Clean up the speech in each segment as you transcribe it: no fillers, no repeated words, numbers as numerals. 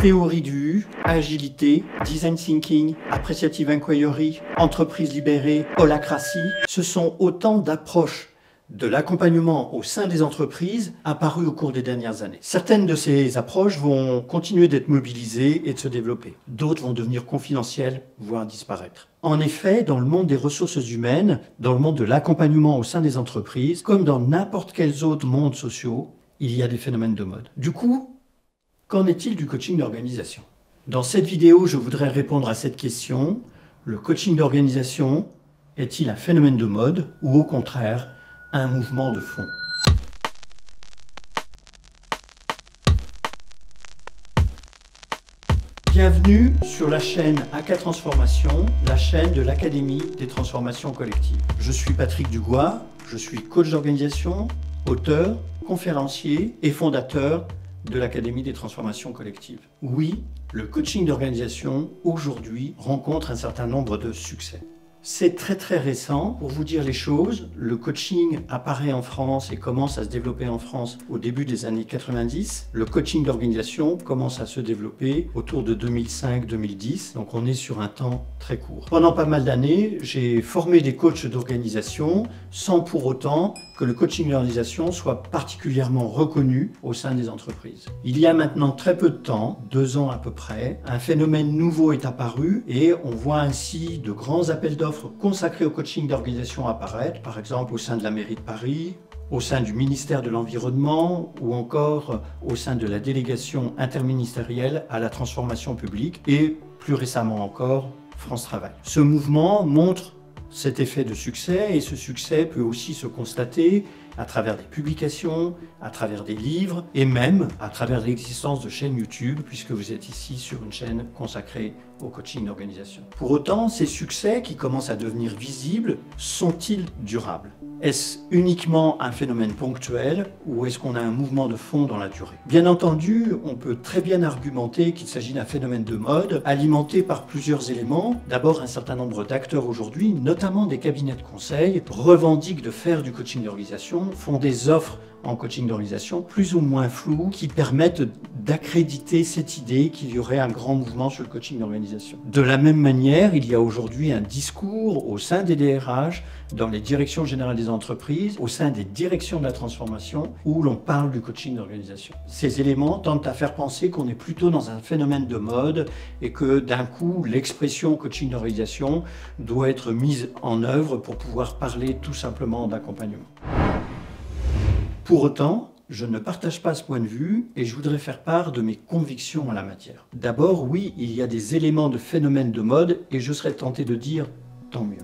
Théorie du U, agilité, design thinking, appreciative inquiry, entreprise libérée, holacratie, ce sont autant d'approches de l'accompagnement au sein des entreprises apparues au cours des dernières années. Certaines de ces approches vont continuer d'être mobilisées et de se développer. D'autres vont devenir confidentielles, voire disparaître. En effet, dans le monde des ressources humaines, dans le monde de l'accompagnement au sein des entreprises, comme dans n'importe quels autres mondes sociaux, il y a des phénomènes de mode. Du coup, qu'en est-il du coaching d'organisation? Dans cette vidéo, je voudrais répondre à cette question. Le coaching d'organisation est-il un phénomène de mode ou au contraire un mouvement de fond? Bienvenue sur la chaîne AK Transformation, la chaîne de l'Académie des transformations collectives. Je suis Patrick Dugois, je suis coach d'organisation, auteur, conférencier et fondateur de l'Académie des transformations collectives. Oui, le coaching d'organisation aujourd'hui rencontre un certain nombre de succès. C'est très récent. Pour vous dire les choses, le coaching apparaît en France et commence à se développer en France au début des années 90. Le coaching d'organisation commence à se développer autour de 2005-2010. Donc on est sur un temps très court. Pendant pas mal d'années, j'ai formé des coachs d'organisation sans pour autant que le coaching d'organisation soit particulièrement reconnu au sein des entreprises. Il y a maintenant très peu de temps, 2 ans à peu près, un phénomène nouveau est apparu et on voit ainsi de grands appels d'offres consacrés au coaching d'organisation apparaître, par exemple au sein de la mairie de Paris, au sein du ministère de l'Environnement ou encore au sein de la délégation interministérielle à la transformation publique et plus récemment encore France Travail. Ce mouvement montre cet effet de succès et ce succès peut aussi se constater à travers des publications, à travers des livres et même à travers l'existence de chaînes YouTube puisque vous êtes ici sur une chaîne consacrée au coaching d'organisation. Pour autant, ces succès qui commencent à devenir visibles sont-ils durables? Est-ce uniquement un phénomène ponctuel ou est-ce qu'on a un mouvement de fond dans la durée? Bien entendu, on peut très bien argumenter qu'il s'agit d'un phénomène de mode alimenté par plusieurs éléments. D'abord, un certain nombre d'acteurs aujourd'hui, notamment des cabinets de conseil, revendiquent de faire du coaching d'organisation, font des offres en coaching d'organisation plus ou moins floues qui permettent d'accréditer cette idée qu'il y aurait un grand mouvement sur le coaching d'organisation. De la même manière, il y a aujourd'hui un discours au sein des DRH, dans les directions générales des entreprises, au sein des directions de la transformation, où l'on parle du coaching d'organisation. Ces éléments tentent à faire penser qu'on est plutôt dans un phénomène de mode et que d'un coup, l'expression coaching d'organisation doit être mise en œuvre pour pouvoir parler tout simplement d'accompagnement. Pour autant, je ne partage pas ce point de vue et je voudrais faire part de mes convictions en la matière. D'abord, oui, il y a des éléments de phénomène de mode et je serais tenté de dire tant mieux.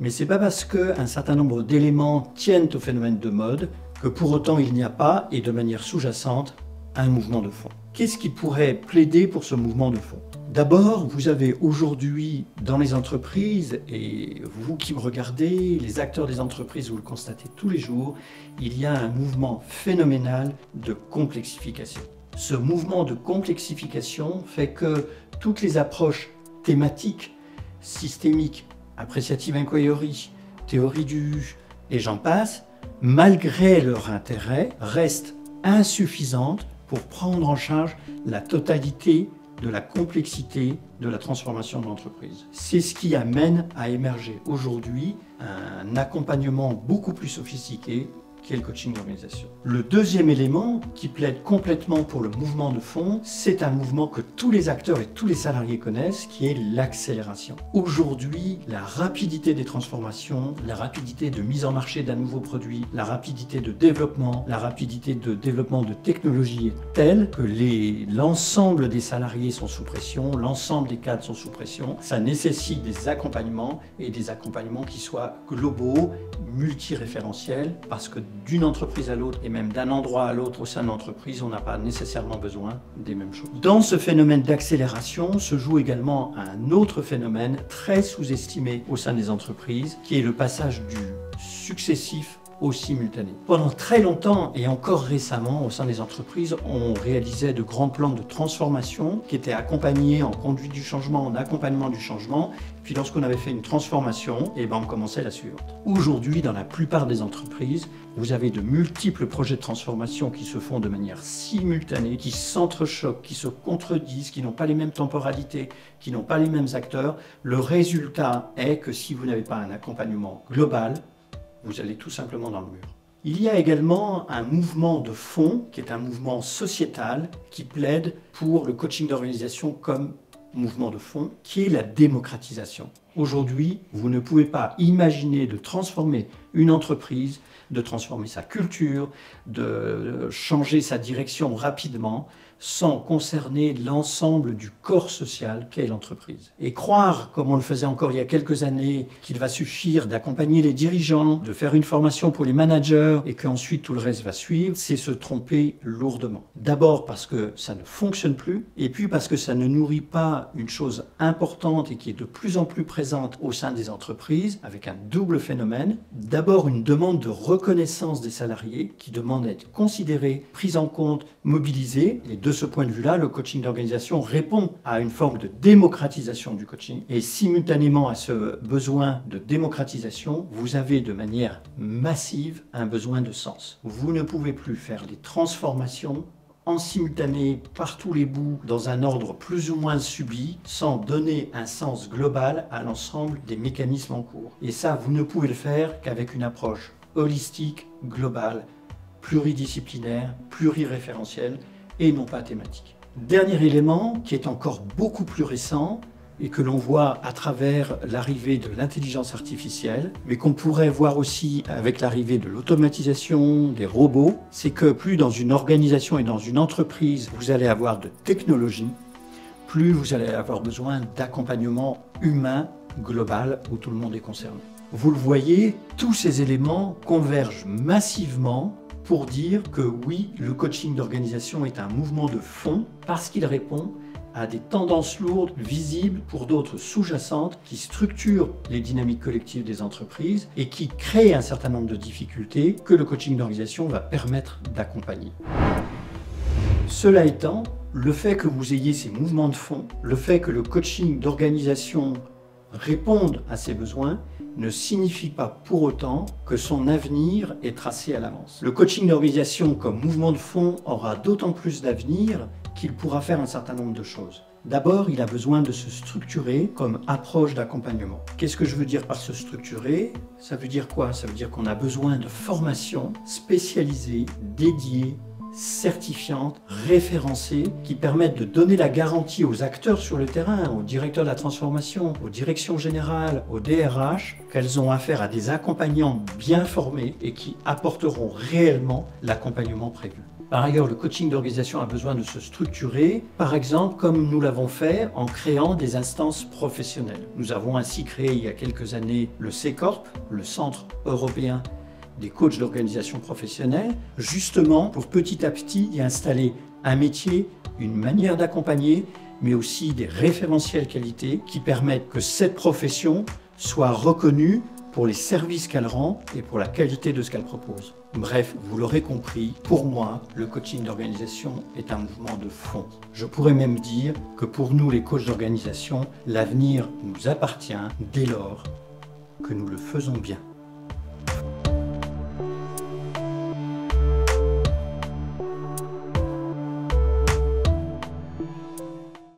Mais c'est pas parce qu'un certain nombre d'éléments tiennent au phénomène de mode que pour autant il n'y a pas, et de manière sous-jacente, un mouvement de fond. Qu'est-ce qui pourrait plaider pour ce mouvement de fond? D'abord, vous avez aujourd'hui dans les entreprises, et vous qui me regardez, les acteurs des entreprises, vous le constatez tous les jours, il y a un mouvement phénoménal de complexification. Ce mouvement de complexification fait que toutes les approches thématiques, systémiques, appreciative inquiry, théorie du U, et j'en passe, malgré leur intérêt, restent insuffisantes pour prendre en charge la totalité de la complexité de la transformation de l'entreprise. C'est ce qui amène à émerger aujourd'hui un accompagnement beaucoup plus sophistiqué qu'est le coaching d'organisation. Le deuxième élément qui plaide complètement pour le mouvement de fond, c'est un mouvement que tous les acteurs et tous les salariés connaissent, qui est l'accélération. Aujourd'hui, la rapidité des transformations, la rapidité de mise en marché d'un nouveau produit, la rapidité de développement, la rapidité de développement de technologies est telle que l'ensemble des salariés sont sous pression, l'ensemble des cadres sont sous pression. Ça nécessite des accompagnements et des accompagnements qui soient globaux, multiréférentiels, parce que d'une entreprise à l'autre et même d'un endroit à l'autre au sein de l'entreprise, on n'a pas nécessairement besoin des mêmes choses. Dans ce phénomène d'accélération se joue également un autre phénomène très sous-estimé au sein des entreprises, qui est le passage du successif au simultané. Pendant très longtemps et encore récemment, au sein des entreprises, on réalisait de grands plans de transformation qui étaient accompagnés en conduite du changement, en accompagnement du changement. Puis lorsqu'on avait fait une transformation, on commençait la suivante. Aujourd'hui, dans la plupart des entreprises, vous avez de multiples projets de transformation qui se font de manière simultanée, qui s'entrechoquent, qui se contredisent, qui n'ont pas les mêmes temporalités, qui n'ont pas les mêmes acteurs. Le résultat est que si vous n'avez pas un accompagnement global, vous allez tout simplement dans le mur. Il y a également un mouvement de fond, qui est un mouvement sociétal, qui plaide pour le coaching d'organisation comme mouvement de fond, qui est la démocratisation. Aujourd'hui, vous ne pouvez pas imaginer de transformer une entreprise, de transformer sa culture, de changer sa direction rapidement, sans concerner l'ensemble du corps social qu'est l'entreprise. Et croire, comme on le faisait encore il y a quelques années, qu'il va suffire d'accompagner les dirigeants, de faire une formation pour les managers et qu'ensuite tout le reste va suivre, c'est se tromper lourdement. D'abord parce que ça ne fonctionne plus, et puis parce que ça ne nourrit pas une chose importante et qui est de plus en plus présente au sein des entreprises, avec un double phénomène. D'abord une demande de reconnaissance des salariés qui demandent à être considérés, pris en compte, mobilisés. Et de ce point de vue-là, le coaching d'organisation répond à une forme de démocratisation du coaching. Et simultanément à ce besoin de démocratisation, vous avez de manière massive un besoin de sens. Vous ne pouvez plus faire des transformations en simultané par tous les bouts dans un ordre plus ou moins subi sans donner un sens global à l'ensemble des mécanismes en cours. Et ça, vous ne pouvez le faire qu'avec une approche holistique, globale, pluridisciplinaire, pluriréférentielle et non pas thématique. Dernier élément qui est encore beaucoup plus récent et que l'on voit à travers l'arrivée de l'intelligence artificielle, mais qu'on pourrait voir aussi avec l'arrivée de l'automatisation, des robots, c'est que plus dans une organisation et dans une entreprise, vous allez avoir de technologie, plus vous allez avoir besoin d'accompagnement humain global où tout le monde est concerné. Vous le voyez, tous ces éléments convergent massivement pour dire que oui, le coaching d'organisation est un mouvement de fond parce qu'il répond à des tendances lourdes, visibles pour d'autres sous-jacentes qui structurent les dynamiques collectives des entreprises et qui créent un certain nombre de difficultés que le coaching d'organisation va permettre d'accompagner. Cela étant, le fait que vous ayez ces mouvements de fond, le fait que le coaching d'organisation réponde à ces besoins, ne signifie pas pour autant que son avenir est tracé à l'avance. Le coaching d'organisation comme mouvement de fond aura d'autant plus d'avenir qu'il pourra faire un certain nombre de choses. D'abord, il a besoin de se structurer comme approche d'accompagnement. Qu'est-ce que je veux dire par se structurer? Ça veut dire quoi? Ça veut dire qu'on a besoin de formations spécialisées, dédiées, certifiantes, référencées, qui permettent de donner la garantie aux acteurs sur le terrain, aux directeurs de la transformation, aux directions générales, aux DRH, qu'elles ont affaire à des accompagnants bien formés et qui apporteront réellement l'accompagnement prévu. Par ailleurs, le coaching d'organisation a besoin de se structurer, par exemple comme nous l'avons fait en créant des instances professionnelles. Nous avons ainsi créé il y a quelques années le C-Corp, le Centre européen des coachs d'organisation professionnelle, justement pour petit à petit y installer un métier, une manière d'accompagner, mais aussi des référentiels qualité qui permettent que cette profession soit reconnue pour les services qu'elle rend et pour la qualité de ce qu'elle propose. Bref, vous l'aurez compris, pour moi, le coaching d'organisation est un mouvement de fond. Je pourrais même dire que pour nous, les coachs d'organisation, l'avenir nous appartient dès lors que nous le faisons bien.